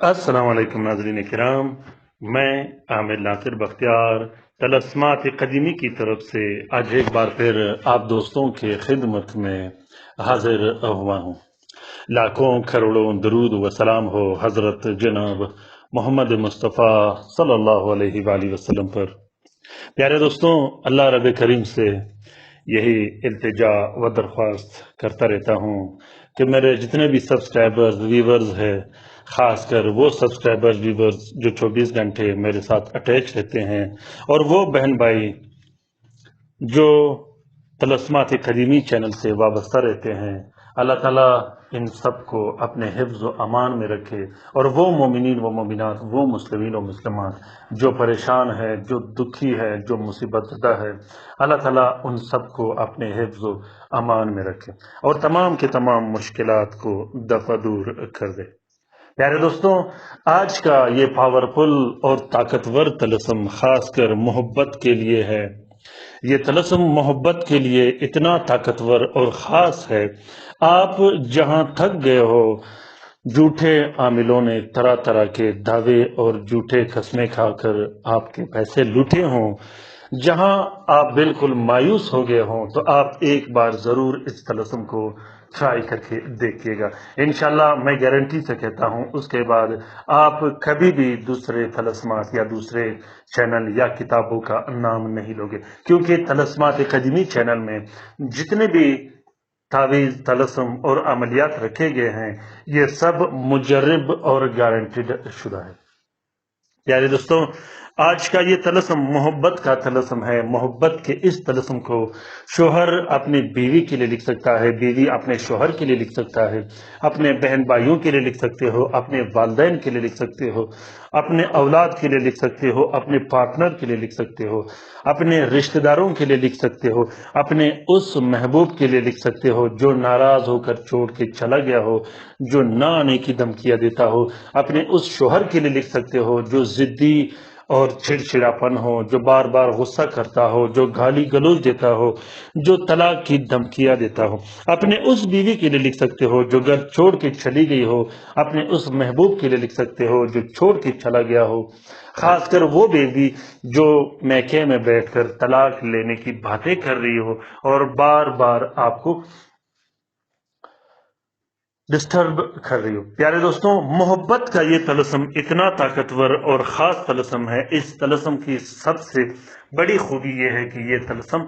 अस्सलाम वालेकुम नाज़रीन किराम। मैं आमिर नासिर बख्तियार तलस्मात कदीमी की तरफ से आज एक बार फिर आप दोस्तों के खिदमत में हाजिर हुआ हूँ। लाखों करोड़ों दरूद व सलाम हो हज़रत जनाब मोहम्मद मुस्तफ़ा सल्लल्लाहु अलैहि वसल्लम पर। प्यारे दोस्तों, अल्लाह रब करीम से यही इल्तिजा व दरख्वास्त करता रहता हूँ कि मेरे जितने भी सब्सक्राइबर्स व्यूवर्स है, ख़ासकर वो सब्सक्राइबर्स व्यूवर्स जो 24 घंटे मेरे साथ अटैच रहते हैं, और वो बहन भाई जो तलस्मात कदीमी चैनल से वाबस्ता रहते हैं, अल्लाह ताला इन सब को अपने हिफ्ज़ व अमान में रखे। और वो मोमिनीन व मोमिनात, वो मुस्लिमीन व मुस्लिमात जो परेशान है, जो दुखी है, जो मुसीबतदा है, अल्लाह ताला उन सब को अपने हिफ्ज़ व अमान में रखे और तमाम के तमाम मुश्किलात को दफ़ा दूर कर दे। प्यारे दोस्तों, आज का ये पावरफुल और ताकतवर तलस्म खासकर मोहब्बत के लिए है। ये तलस्म मोहब्बत के लिए इतना ताकतवर और ख़ास है, आप जहां थक गए हो, झूठे आमिलों ने तरह तरह के दावे और झूठे कस्में खाकर आपके पैसे लूटे हों, जहां आप बिल्कुल मायूस हो गए हों, तो आप एक बार ज़रूर इस तलस्म को ट्राई करके देखिएगा। इंशाल्लाह मैं गारंटी से कहता हूं, उसके बाद आप कभी भी दूसरे तलस्मात या दूसरे चैनल या किताबों का नाम नहीं लोगे, क्योंकि तलस्मात कदीमी चैनल में जितने भी तावीज़, तलस्म और अमलियात रखे गए हैं, ये सब मुजर्रब और गारंटीड शुदा है। प्यारे दोस्तों, आज का ये तलस्म मोहब्बत का तलस्म है। मोहब्बत के इस तलस्म को शोहर अपनी बीवी के लिए लिख सकता है, बीवी अपने शोहर के लिए लिख सकता है, अपने बहन भाइयों के लिए लिख सकते हो, अपने वालिदैन के लिए लिख सकते हो, अपने औलाद के लिए लिख सकते हो, अपने पार्टनर के लिए लिख सकते हो, अपने रिश्तेदारों के लिए लिख सकते हो, अपने उस महबूब के लिए लिख सकते हो जो नाराज होकर छोड़ के चला गया हो, जो ना आने की धमकियां देता हो, अपने उस शोहर के लिए लिख सकते हो जो जिद्दी और चिड़चिड़ापन हो, जो बार बार गुस्सा करता हो, जो गाली गलौज देता हो, जो तलाक की धमकियां देता हो। अपने उस बीवी के लिए लिख सकते हो जो घर छोड़ के चली गई हो, अपने उस महबूब के लिए लिख सकते हो जो छोड़ के चला गया हो, खासकर वो बीवी जो मैके में बैठकर तलाक लेने की बातें कर रही हो और बार बार आपको डिस्टर्ब कर रही हो। प्यारे दोस्तों, मोहब्बत का ये तलस्म इतना ताकतवर और ख़ास तलस्म है। इस तलस्म की सबसे बड़ी खूबी ये है कि ये तलस्म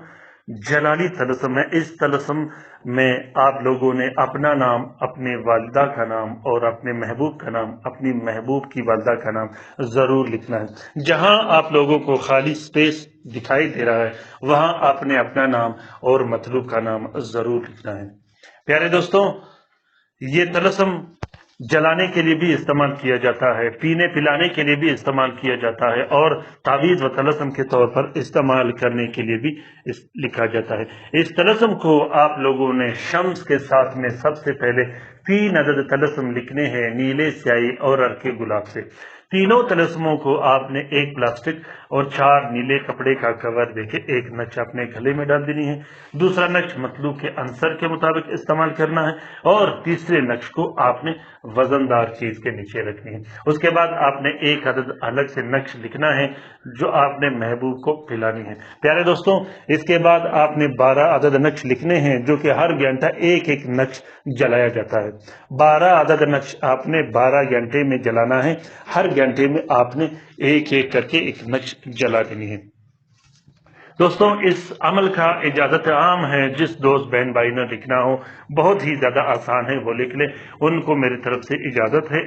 जलाली तलस्म है। इस तलस्म में आप लोगों ने अपना नाम, अपने वालिदा का नाम और अपने महबूब का नाम, अपनी महबूब की वालिदा का नाम ज़रूर लिखना है। जहां आप लोगों को खाली स्पेस दिखाई दे रहा है, वहां आपने अपना नाम और मतलूब का नाम ज़रूर लिखना है। प्यारे दोस्तों, ये तलस्म जलाने के लिए भी इस्तेमाल किया जाता है, पीने पिलाने के लिए भी इस्तेमाल किया जाता है, और तावीज़ व तलस्म के तौर पर इस्तेमाल करने के लिए भी लिखा जाता है। इस तलस्म को आप लोगों ने शम्स के साथ में सबसे पहले 3 अदद तलस्म लिखने हैं, नीले स्याही और अरके गुलाब से। तीनों तलस्मों को आपने एक प्लास्टिक और 4 नीले कपड़े का कवर देके एक नक्श अपने गले में डाल देनी है, दूसरा नक्श मतलूब के अंसर के मुताबिक इस्तेमाल करना है, और तीसरे नक्श को आपने वजनदार चीज के नीचे रखनी है। उसके बाद आपने एक अदद अलग से नक्श लिखना है जो आपने महबूब को पिलानी है। प्यारे दोस्तों, इसके बाद आपने 12 अदद नक्श लिखने हैं जो कि हर घंटा एक एक नक्श जलाया जाता है। 12 अदद नक्श आपने 12 घंटे में जलाना है। हर घंटे में आपने एक एक करके एक नक्श जला देनी है। दोस्तों, इस अमल का इजाजत आम है। जिस दोस्त बहन भाई ने लिखना हो, बहुत ही ज्यादा आसान है, वो लिख ले। उनको मेरी तरफ से इजाजत है।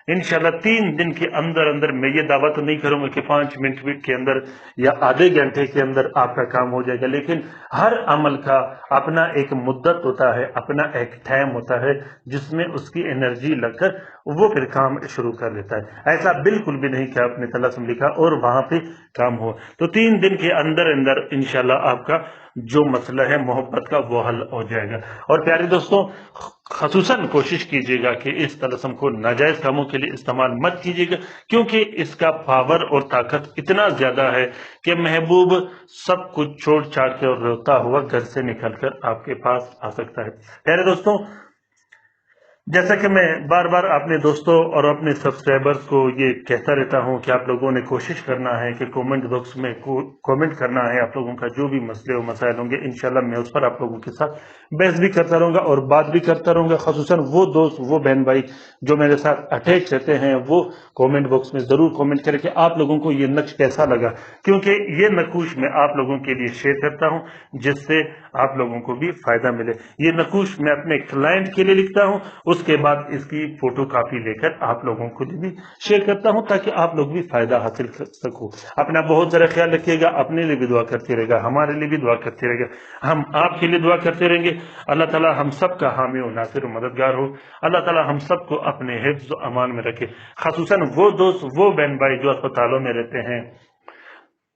इंशाल्लाह 3 दिन के अंदर अंदर, मैं ये दावा तो नहीं करूंगा कि 5 मिनट के अंदर या आधे घंटे के अंदर आपका काम हो जाएगा, लेकिन हर अमल का अपना एक मुद्दत होता है, अपना एक टाइम होता है जिसमें उसकी एनर्जी लगकर वो फिर काम शुरू कर लेता है। ऐसा बिल्कुल भी नहीं कि आपने तलस्म लिखा और वहां पे काम हो। तो 3 दिन के अंदर अंदर इंशाल्लाह आपका जो मसला है मोहब्बत का, वो हल हो जाएगा। और प्यारे दोस्तों, खसूसन कोशिश कीजिएगा कि इस तलस्म को नाजायज कामों के लिए इस्तेमाल मत कीजिएगा, क्योंकि इसका पावर और ताकत इतना ज्यादा है कि महबूब सब कुछ छोड़ छाड़ के और रोता हुआ घर से निकलकर आपके पास आ सकता है। प्यारे दोस्तों, जैसा कि मैं बार बार अपने दोस्तों और अपने सब्सक्राइबर्स को ये कहता रहता हूं कि आप लोगों ने कोशिश करना है कि कमेंट बॉक्स में कमेंट करना है। आप लोगों का जो भी मसले और मसाइल होंगे इंशाल्लाह मैं उस पर आप लोगों के साथ बहस भी करता रहूंगा और बात भी करता रहूंगा। खासुसन वो दोस्त, वो बहन भाई जो मेरे साथ अटैच रहते हैं, वो कमेंट बॉक्स में जरूर कमेंट करें कि आप लोगों को ये नक्श कैसा लगा, क्योंकि ये नकूश मैं आप लोगों के लिए शेयर करता हूं जिससे आप लोगों को भी फायदा मिले। ये नकूश मैं अपने क्लाइंट के लिए लिखता हूं, उसके बाद इसकी फोटो कॉपी लेकर आप लोगों को भी शेयर करता हूं ताकि आप लोग भी फायदा हासिल कर सको। अपना बहुत जरा ख्याल रखिएगा, अपने लिए भी दुआ करते रहेगा, हमारे लिए भी दुआ करते रहेगा, हम आपके लिए दुआ करते रहेंगे। अल्लाह ताला हम सब का हामी और नासिर और मददगार हो। अल्लाह ताला हम सबको अपने हिफ्ज़ और अमान में रखे। खासुसन वो दोस्त, वो बहन भाई जो अस्पतालों में रहते हैं,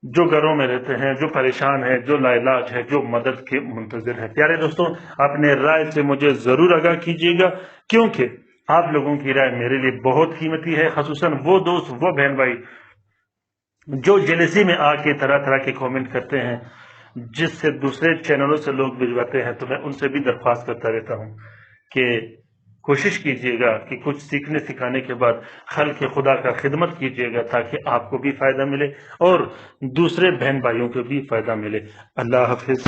जो घरों में रहते हैं, जो परेशान है, जो लाइलाज है, जो मदद के मुंतजिर है। प्यारे दोस्तों, अपने राय से मुझे जरूर आगाह कीजिएगा, क्योंकि आप लोगों की राय मेरे लिए बहुत कीमती है। खासुसन वो दोस्त, वो बहन भाई जो जेलसी में आके तरह तरह के कमेंट करते हैं, जिससे दूसरे चैनलों से लोग भिजवाते हैं, तो मैं उनसे भी दरख्वास्त करता रहता हूँ कि कोशिश कीजिएगा कि कुछ सीखने सिखाने के बाद खल्क़ खुदा का खिदमत कीजिएगा ताकि आपको भी फायदा मिले और दूसरे बहन भाइयों को भी फायदा मिले। अल्लाह हाफिज।